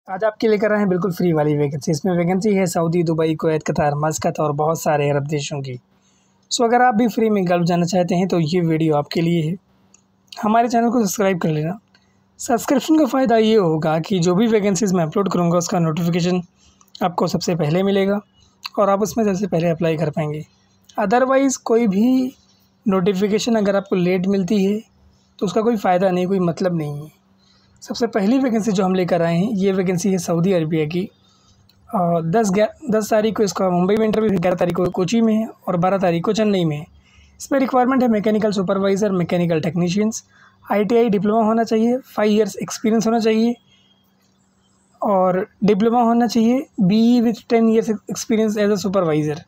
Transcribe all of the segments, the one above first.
आज आपके लेकर आए हैं बिल्कुल फ्री वाली वैकेंसी। इसमें वैकेंसी है सऊदी, दुबई, कुवैत, कतार, मस्कत और बहुत सारे अरब देशों की। अगर आप भी फ्री में गल्फ जाना चाहते हैं तो ये वीडियो आपके लिए है। हमारे चैनल को सब्सक्राइब कर लेना। सब्सक्रिप्शन का फ़ायदा ये होगा कि जो भी वैकेंसीज़ मैं अपलोड करूँगा उसका नोटिफिकेशन आपको सबसे पहले मिलेगा और आप उसमें सबसे पहले अप्लाई कर पाएंगे। अदरवाइज़ कोई भी नोटिफिकेशन अगर आपको लेट मिलती है तो उसका कोई फ़ायदा नहीं, कोई मतलब नहीं है। सबसे पहली वैकेंसी जो हम लेकर आए हैं ये वैकेंसी है सऊदी अरबिया की। 10 तारीख को इसका मुंबई में इंटरव्यू है, 11 तारीख को कोची में है और 12 तारीख को चेन्नई में है। इसमें रिक्वायरमेंट है mechanical supervisor, mechanical technicians, ITI diploma होना चाहिए, 5 ईयर्स एक्सपीरियंस होना चाहिए और डिप्लोमा होना चाहिए BE with 10 years experience as a supervisor.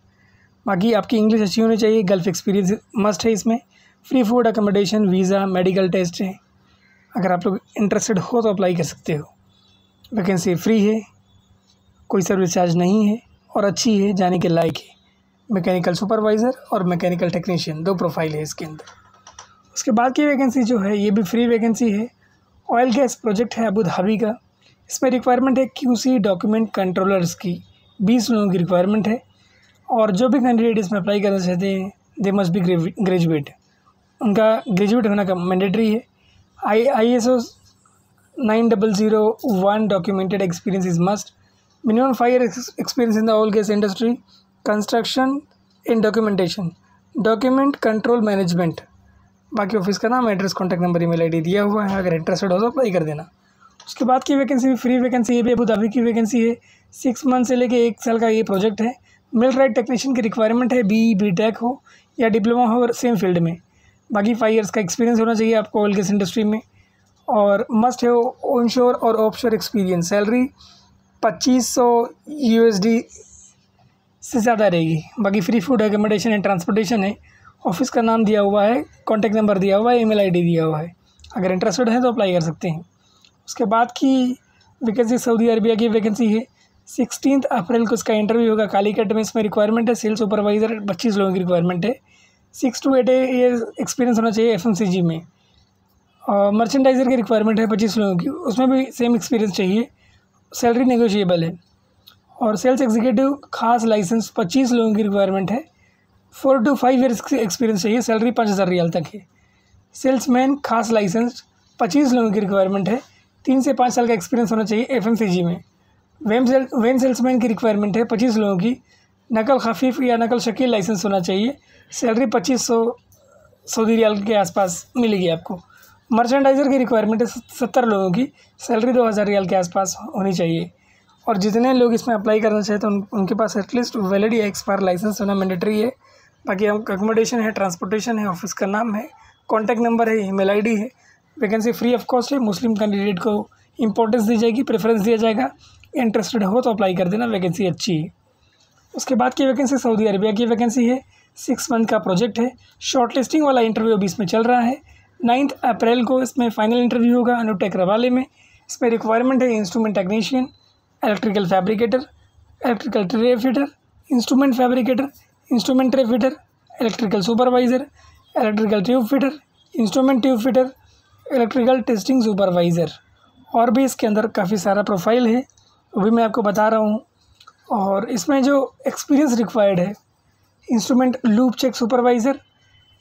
बाकी आपकी इंग्लिश अच्छी होनी चाहिए, गल्फ एक्सपीरियंस मस्ट है इसमें। Free food, accommodation, visa, medical test है। अगर आप लोग इंटरेस्टेड हो तो अप्लाई कर सकते हो। वैकेंसी फ्री है, कोई सर्विस चार्ज नहीं है और अच्छी है, जाने के लायक है। मैकेनिकल सुपरवाइज़र और मैकेनिकल टेक्नीशियन 2 प्रोफाइल है इसके अंदर। उसके बाद की वैकेंसी जो है ये भी फ्री वैकेंसी है। ऑयल गैस प्रोजेक्ट है अबू धाबी का। इसमें रिक्वायरमेंट है QC डॉक्यूमेंट कंट्रोलर्स की, 20 लोगों की रिक्वायरमेंट है और जो भी कैंडिडेट इसमें अप्लाई करना चाहते हैं दे मस्ट बी ग्रेजुएट। उनका ग्रेजुएट होना का मैंडेटरी है। ISO 9001 documented experience is must. Minimum 5 years experience in the oil gas industry. Construction in documentation. Document control management. बाकी ऑफिस का नाम, address, contact number, email ID दिया हुआ है। अगर इंटरेस्टेड हो तो अप्लाई कर देना। उसके बाद की वैकेंसी भी फ्री वैकेंसी, ये भी अबू धाबी की वैकेंसी है। 6 मंथ से लेके 1 साल का ये प्रोजेक्ट है। मिल राइट टेक्नीशियन की रिक्वायरमेंट है, BE BTech हो या डिप्लोमा हो सेम फील्ड में। बाकी 5 ईयर्स का एक्सपीरियंस होना चाहिए आपको ऑयल गैस इंडस्ट्री में और मस्ट है ऑनशोर और ऑफशोर एक्सपीरियंस। सैलरी 2500 USD से ज़्यादा रहेगी। बाकी free food, accommodation and transportation है। ऑफिस का नाम दिया हुआ है, कॉन्टैक्ट नंबर दिया हुआ है, ईमेल ID दिया हुआ है। अगर इंटरेस्टेड है तो अप्लाई कर सकते हैं। उसके बाद की वैकेंसी सऊदी अरबिया की वैकेंसी है। 16 अप्रैल को इसका इंटरव्यू होगा कालीकट में। इसमें रिक्वायरमेंट है सेल्स सुपरवाइज़र, 25 लोगों की रिक्वायरमेंट है। 6 to 8 ईयर्स एक्सपीरियंस होना चाहिए FMCG में। और मर्चेंडाइज़र की रिक्वायरमेंट है 25 लोगों की, उसमें भी सेम एक्सपीरियंस चाहिए। सैलरी नेगोशिएबल है। और सेल्स एग्जीक्यूटिव खास लाइसेंस 25 लोगों की रिक्वायरमेंट है। 4 to 5 ईयर्स एक्सपीरियंस चाहिए। सैलरी 5000 रियाल तक है। सेल्समैन खास लाइसेंस 25 लोगों की रिक्वायरमेंट है। 3 से 5 साल का एक्सपीरियंस होना चाहिए FMCG में। वेन सेल्समैन की रिक्वायरमेंट है 25 लोगों की। नकल खफीफ या नकल शकील लाइसेंस होना चाहिए। सैलरी 2500 सऊदी रियाल के आसपास मिलेगी आपको। मर्चेंडाइज़र की रिक्वायरमेंट है 70 लोगों की। सैलरी 2000 रियाल के आसपास होनी चाहिए। और जितने लोग इसमें अप्लाई करना चाहते हैं उनके पास एटलीस्ट वैलिड या एक्सपायर लाइसेंस होना मैंडेटरी है। बाकी अकोमोडेशन है, ट्रांसपोर्टेशन है, ऑफिस का नाम है, कॉन्टैक्ट नंबर है, ईमेल ID है। वैकेंसी फ्री ऑफ कॉस्ट है। मुस्लिम कैंडिडेट को इंपॉर्टेंस दी जाएगी, प्रेफरेंस दिया जाएगा। इंटरेस्टेड हो तो अप्लाई कर देना, वैकेंसी अच्छी है। उसके बाद की वैकेंसी सऊदी अरबिया की वैकेंसी है। 6 मंथ का प्रोजेक्ट है। शॉर्ट लिस्टिंग वाला इंटरव्यू अभी इसमें चल रहा है। 9 अप्रैल को इसमें फाइनल इंटरव्यू होगा अनुटेक रवाले में। इसमें रिक्वायरमेंट है instrument technician, electrical fabricator, electrical tray fitter, instrument fabricator, instrument tray fitter, electrical supervisor, electrical tube fitter, instrument tube fitter, electrical testing supervisor. और भी इसके अंदर काफ़ी सारा प्रोफाइल है, वो भी मैं आपको बता रहा हूँ। और इसमें जो एक्सपीरियंस रिक्वायर्ड है, इंस्ट्रूमेंट लूप चेक सुपरवाइज़र।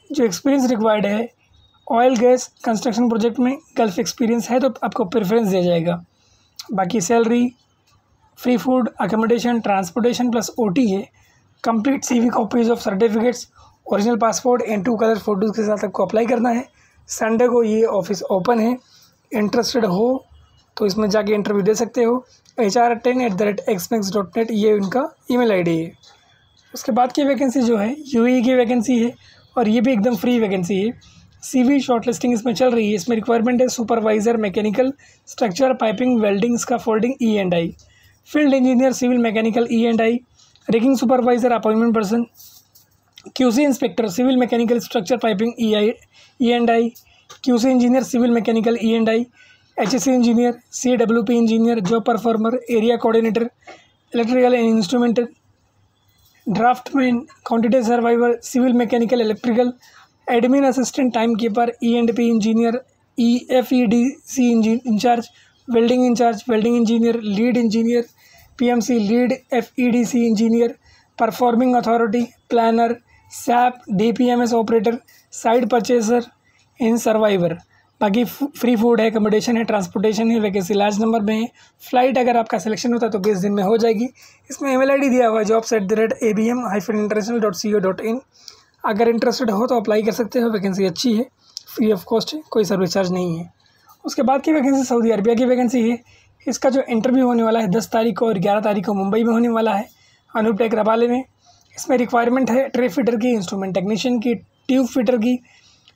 जो एक्सपीरियंस रिक्वायर्ड है ऑयल गैस कंस्ट्रक्शन प्रोजेक्ट में, गल्फ एक्सपीरियंस है तो आपको प्रेफरेंस दिया जाएगा। बाकी salary, free food, accommodation, transportation plus OT है। Complete CV copies of certificates, original passport and 2 colour photos के साथ आपको अप्लाई करना है। संडे को ये ऑफिस ओपन है। इंटरेस्टेड हो तो इसमें जाके इंटरव्यू दे सकते हो। hr10@xmax.net ये उनका ईमेल ID है। उसके बाद की वैकेंसी जो है UAE की वैकेंसी है और ये भी एकदम फ्री वैकेंसी है। CV शॉर्टलिस्टिंग इसमें चल रही है। इसमें रिक्वायरमेंट है supervisor, mechanical, structure, piping, welding, scaffolding, E&I, field engineer, civil mechanical, E&I, rigging supervisor, appointment person, QC inspector, civil mechanical, structure, piping, E&I, QC engineer, civil mechanical, E&I, HSC engineer, CWP engineer, job performer, area coordinator, electrical and instrumental, draftman, quantity surveyor, civil mechanical, electrical, admin assistant, time keeper, E&P engineer, FEDC incharge, welding in charge, welding engineer, lead engineer, PMC lead FEDC engineer, performing authority, planner, SAP DPMS operator, side purchaser in survivor. बाकी free food है, accommodation है, transportation है। Vacancy large number में है। Flight अगर आपका selection होता है तो 20 दिन में हो जाएगी। इसमें email ID दिया हुआ है jobs@abm-international.co.in। अगर इंटरेस्टेड हो तो अप्लाई कर सकते हो। वैकेंसी अच्छी है, फ्री ऑफ कॉस्ट है, कोई सर्विस चार्ज नहीं है। उसके बाद की वैकेंसी सऊदी अरबिया की वैकेंसी है। इसका जो इंटरव्यू होने वाला है 10 तारीख को और 11 तारीख को मुंबई में होने वाला है, अनूप टेक रबाले में। इसमें रिक्वायरमेंट है ट्रे फिटर की, इंस्ट्रूमेंट टेक्नीशियन की, ट्यूब फिटर की,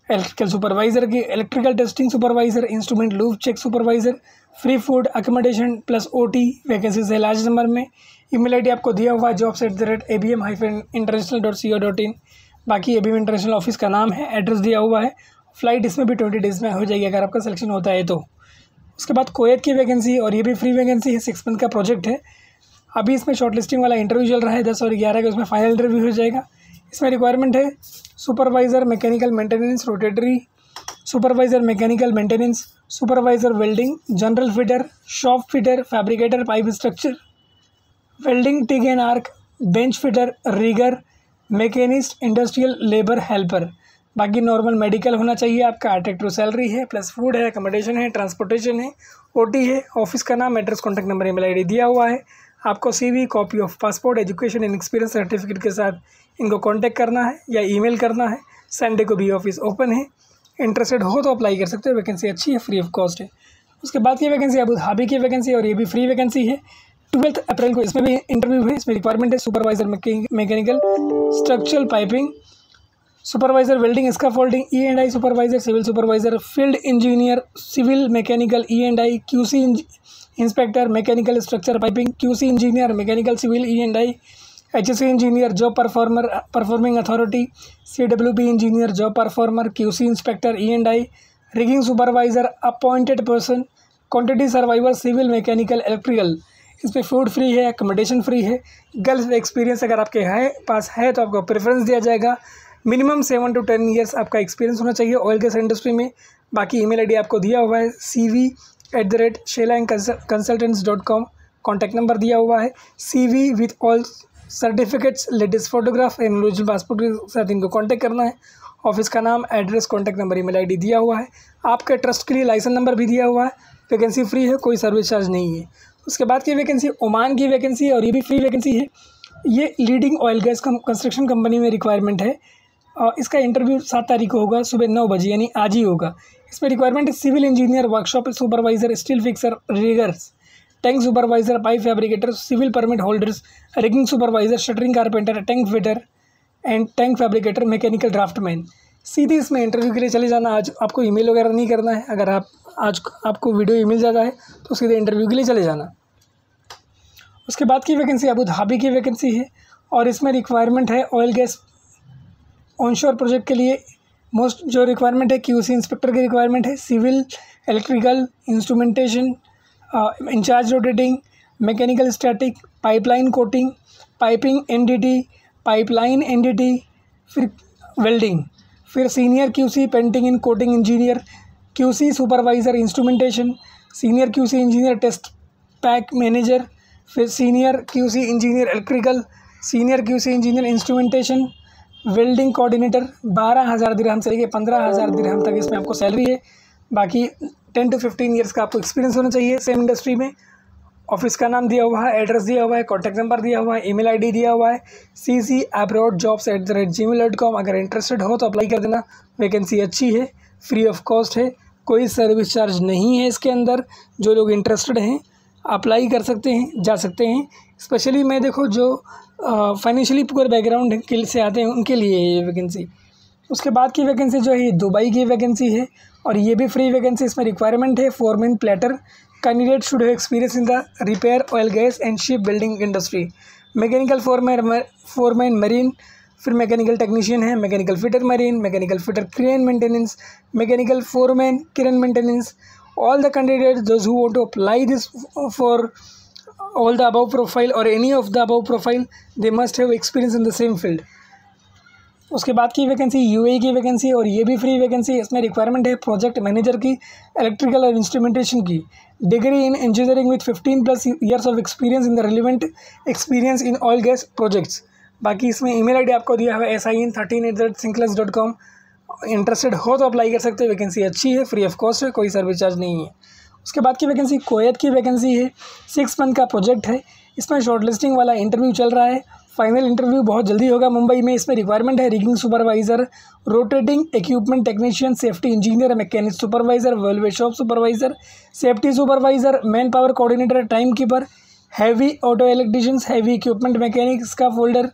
इलेक्ट्रिकल सुपरवाइज़र की, electrical testing supervisor, instrument loop check supervisor, free food, accommodation plus OT। Vacancies है लार्ज नंबर में। email ID आपको दिया हुआ है jobs@abm-international.co.in। बाकी ABM इंटरनेशनल ऑफिस का नाम है, एड्रेस दिया हुआ है। फ़्लाइट इसमें भी 20 डेज़ में हो जाएगी अगर आपका सिलेक्शन होता है तो। उसके बाद कुवैत की वैकेंसी, और ये भी फ्री वैकेंसी है, 6 मंथ का प्रोजेक्ट है। अभी इसमें शॉर्ट लिस्टिंग वाला इंटरव्यू चल रहा है, 10 और 11 का उसमें फाइनल इंटरव्यू हो जाएगा। इसमें रिक्वायरमेंट है supervisor mechanical maintenance, rotary supervisor mechanical maintenance, supervisor welding, general fitter, shop fitter, fabricator, pipe structure, welding, TIG and arc, bench fitter, rigger, machinist, industrial labour helper. बाकी नॉर्मल मेडिकल होना चाहिए आपका। Attractive salary है, plus food है, accommodation है, transportation है, OT है। Office का नाम, address, contact number, email ID दिया हुआ है। आपको CV, copy of passport, education and experience certificate के साथ इनको कांटेक्ट करना है या ईमेल करना है। संडे को भी ऑफिस ओपन है। इंटरेस्टेड हो तो अप्लाई कर सकते हो। वैकेंसी अच्छी है, फ्री ऑफ कॉस्ट है। उसके बाद की वैकेंसी अबू धाबी की वैकेंसी, और ये भी फ्री वैकेंसी है। 12 अप्रैल को इसमें भी इंटरव्यू है। इसमें रिक्वायरमेंट है supervisor mechanical structural piping, supervisor welding scaffolding, E&I supervisor, civil supervisor, field engineer, civil mechanical, E&I, QC inspector, mechanical structure piping, QC engineer, mechanical civil, E&I, HSE engineer, job performing authority, CWB engineer, job performer, QC inspector, E&I, rigging supervisor, appointed person, quantity surveyor, civil mechanical, electrical. इसमें food free है, accommodation free है। Girls experience अगर आपके पास है तो आपको preference दिया जाएगा। मिनिमम 7 to 10 ईयर्स आपका एक्सपीरियंस होना चाहिए ऑयल गैस इंडस्ट्री में। बाकी email ID आपको दिया हुआ है cv@sheilaandconsultants.com। कॉन्टैक्ट नंबर दिया हुआ है। CV with all certificates, latest photograph and original passport के साथ इनको कॉन्टैक्ट करना है। ऑफिस का नाम, address, contact number, email ID दिया हुआ है। आपके ट्रस्ट के लिए लाइसेंस नंबर भी दिया हुआ है। वैकेंसी फ्री है, कोई सर्विस चार्ज नहीं है। उसके बाद की वैकेंसी ओमान की वैकेंसी है, और ये भी फ्री वैकेंसी है। ये leading oil gas construction company में रिक्वायरमेंट है। और इसका इंटरव्यू 7 तारीख को होगा, सुबह 9 बजे, यानी आज ही होगा। इसमें रिक्वायरमेंट है civil engineer, workshop supervisor, steel fixer, riggers, tank supervisor, pipe fabricator, civil permit holders, rigging supervisor, shuttering carpenter, tank fitter and tank fabricator, mechanical draftman. सीधे इसमें इंटरव्यू के लिए चले जाना। आज आपको ईमेल वगैरह नहीं करना है। अगर आज आपको वीडियो ईमेल ज़्यादा है तो सीधे इंटरव्यू के लिए चले जाना। उसके बाद की वैकेंसी अबू धाबी की वैकेंसी है, और इसमें रिक्वायरमेंट है ऑयल गैस ऑनशोर प्रोजेक्ट के लिए। मोस्ट जो रिक्वायरमेंट है QC इंस्पेक्टर की रिक्वायरमेंट है। Civil, electrical, instrumentation, incharge rotating, mechanical static, pipeline coating, piping NDT, pipeline NDT, फिर वेल्डिंग, फिर senior QC painting in coating engineer, QC supervisor instrumentation, senior QC engineer test pack manager, फिर senior QC engineer electrical, senior QC engineer instrumentation, welding coordinator. 12,000 dirham से लेकर 15,000 दिरहम तक इसमें आपको salary है। बाकी 10 to 15 ईयर्स का आपको एक्सपीरियंस होना चाहिए सेम इंडस्ट्री में। ऑफिस का नाम दिया हुआ है, एड्रेस दिया हुआ है, कॉन्टैक्ट नंबर दिया हुआ है, email ID दिया हुआ है cc@jobs@gmail.com। अगर इंटरेस्टेड हो तो अप्लाई कर देना। वैकेंसी अच्छी है, फ्री ऑफ कॉस्ट है, कोई सर्विस चार्ज नहीं है इसके अंदर। जो लोग इंटरेस्टेड हैं अप्लाई कर सकते हैं, जा सकते हैं। स्पेशली मैं देखो जो फाइनेंशियली पुअर बैकग्राउंड से आते हैं उनके लिए है ये वैकेंसी। उसके बाद की वैकेंसी जो है दुबई की वैकेंसी है, और ये भी फ्री वैकेंसी। इसमें रिक्वायरमेंट है foreman plater, candidate should have experience in the repair oil gas and ship building industry, mechanical foreman marine, फिर मैकेनिकल टेक्नीशियन है, mechanical fitter marine, mechanical fitter crane maintenance, mechanical foreman crane maintenance. All the candidates those who want to apply this for all the above profile or any of the above profile, they must have experience in the same field. उसके बाद की vacancy UAE की vacancy, और ये भी free vacancy. इसमें requirement है project manager की, इलेक्ट्रिकल और इंस्ट्रूमेंटेशन की, degree in engineering with 15+ years of experience in the relevant experience in oil gas projects. बाकी इसमें ईमेल आईडी आपको दिया हुआ है sin13@synclass.com। इंटरेस्टेड हो तो अप्लाई कर सकते हो। वैकेंसी अच्छी है, फ्री ऑफ कॉस्ट है, कोई सर्विस चार्ज नहीं है। उसके बाद की वैकेंसी कोएत की वैकेंसी है, 6 मंथ का प्रोजेक्ट है। इसमें शॉर्टलिस्टिंग वाला इंटरव्यू चल रहा है, फाइनल इंटरव्यू बहुत जल्दी होगा मुंबई में। इसमें रिक्वायरमेंट है rigging supervisor, rotating equipment technician, safety engineer, mechanic supervisor, valve shop supervisor, safety supervisor, man power coordinator, time keeper, heavy auto electricians, heavy equipment mechanic, scaffolder,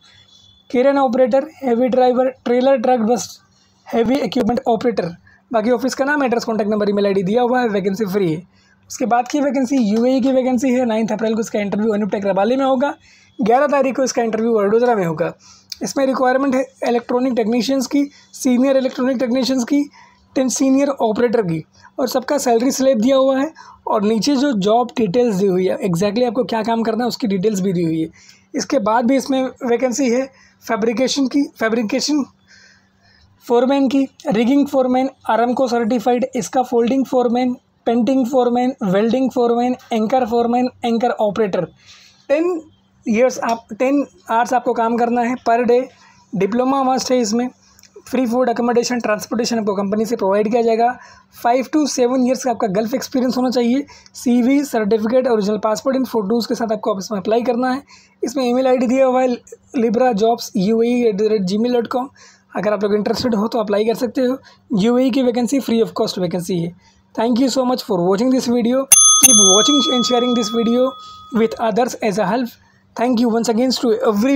crane operator, heavy driver, trailer truck bus, heavy equipment operator. बाकी office का नाम, address, contact number, email ID दिया हुआ है। Vacancy free है। उसके बाद की वैकेंसी यूएई की वैकेंसी है। 9 अप्रैल को इसका इंटरव्यू अनुपटेक रबाली में होगा। 11 तारीख को इसका इंटरव्यू वडोदरा में होगा। इसमें रिक्वायरमेंट है इलेक्ट्रॉनिक टेक्नीशियंस की, सीनियर इलेक्ट्रॉनिक टेक्नीशियंस की, 10 सीनियर ऑपरेटर की, और सबका सैलरी स्लैब दिया हुआ है। और नीचे जो जॉब डिटेल्स दी हुई है, एग्जैक्टली आपको क्या काम करना है उसकी डिटेल्स भी दी हुई है। इसके बाद भी इसमें वैकेंसी है फैब्रिकेशन फोरमैन की, रिगिंग फोरमैन, आरामको सर्टिफाइड, इसका folding foreman, painting foreman, welding foreman, anchor foreman, anchor operator. 10 hours आपको काम करना है पर डे। डिप्लोमा मस्ट है इसमें। फ्री फूड, अकोमोडेशन, ट्रांसपोर्टेशन आपको कंपनी से प्रोवाइड किया जाएगा। 5 to 7 ईयर्स का आपका गल्फ एक्सपीरियंस होना चाहिए। CV, certificate, original passport in photos के साथ आपको ऑफिस में अप्लाई करना है। इसमें ईमेल आईडी दिया हुआ है librajobs@gmail.com। अगर आप लोग इंटरेस्टेड हो तो अप्लाई कर सकते हो। यूएई की vacancy free of cost vacancy है। Thank you so much for watching this video. Keep watching and sharing this video with others as a help. Thank you once again to every